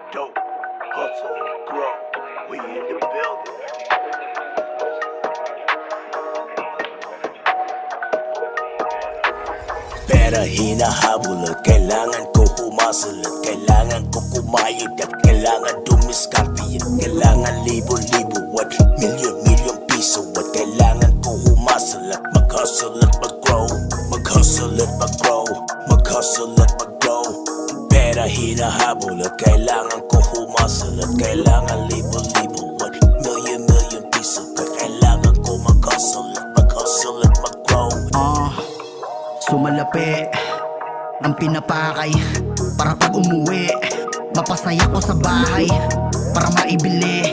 Dope, hustle, grow, we in the building. Pera hinahabol at kailangan ko humasol at kailangan ko kumayod at kailangan dumiskarte at kailangan libo-libo at milyon-milyon piso at kailangan ko humasol at mag-hustle at mag-grow, mag-hustle at mag-grow, mag-hustle at mag-grow. Pera hinahabol at kailangan ko humasol at kailangan libo-libo at milyon-milyon piso at kailangan ko mag-hustle at mag-hustle at mag-grow. Sumalapi ang pinapakay para pag umuwi mapasaya ko sa bahay, para maibili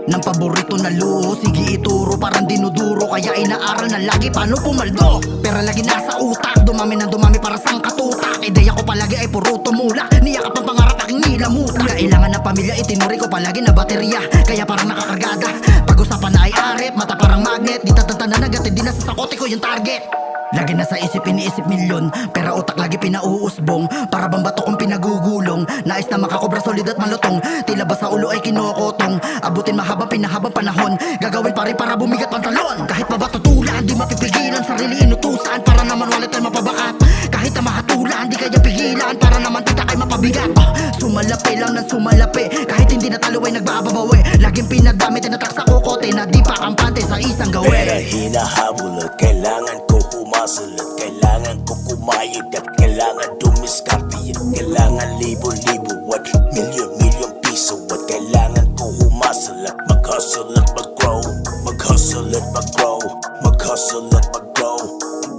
ng paborito na luho. Sige ituro parang dinuduro, kaya inaaral na lagi paano pumaldo. Pero lagi nasa utak, dumami ng dumami para sang katutak. Ideya ko palagi ay puro tumulak, niyakap ang pangarap aking nilamutak. Kailangan ng pamilya itinuri ko palagi na baterya, kaya parang nakakargada. Pag-usapan na ay arit, mata parang magnet. Di tatantanan agad, hindi na sa sakote ko yung target. Lagi na sa isip, iniisip milyon, pero utak lagi pinauusbong. Para bang bato kong pinagugulong, nais na makakobra solid at malutong. Tila ba sa ulo ay kinokotong, abutin mahabang pinahabang panahon. Gagawin pa rin para bumigat pantalon. Kahit pa ba tutulan, di mapipigilan, sarili inutusan para naman walit ay mapabakat. Kahit na mahatulan, di kaya pigilan para naman tita kay mapabigat. Sumalapi lang ng sumalapi, kahit hindi na talo ay nagbababawi. Laging pinagdamit at natak sa kokote na di pa kampante sa isang gawin. Pera hinahabol at kailangan ko humasol at kailangan ko kumayod at kailangan dumiskarte at kailangan libo-libo at milyon-milyon piso at kailangan ko humasol at mag-hustle at mag-grow, mag-hustle at mag-grow, mag-hustle at mag-grow.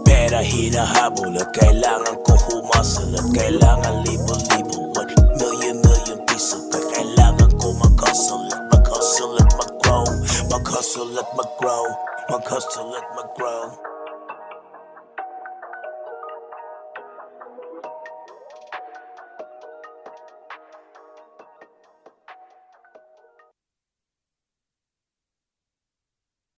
Pera hinahabol at kailangan ko humasol at kailangan libo-libo at milyon-milyon piso at kailangan ko mag-hustle at mag-hustle at mag-grow, mag-hustle at mag-grow, mag-hustle at mag-grow.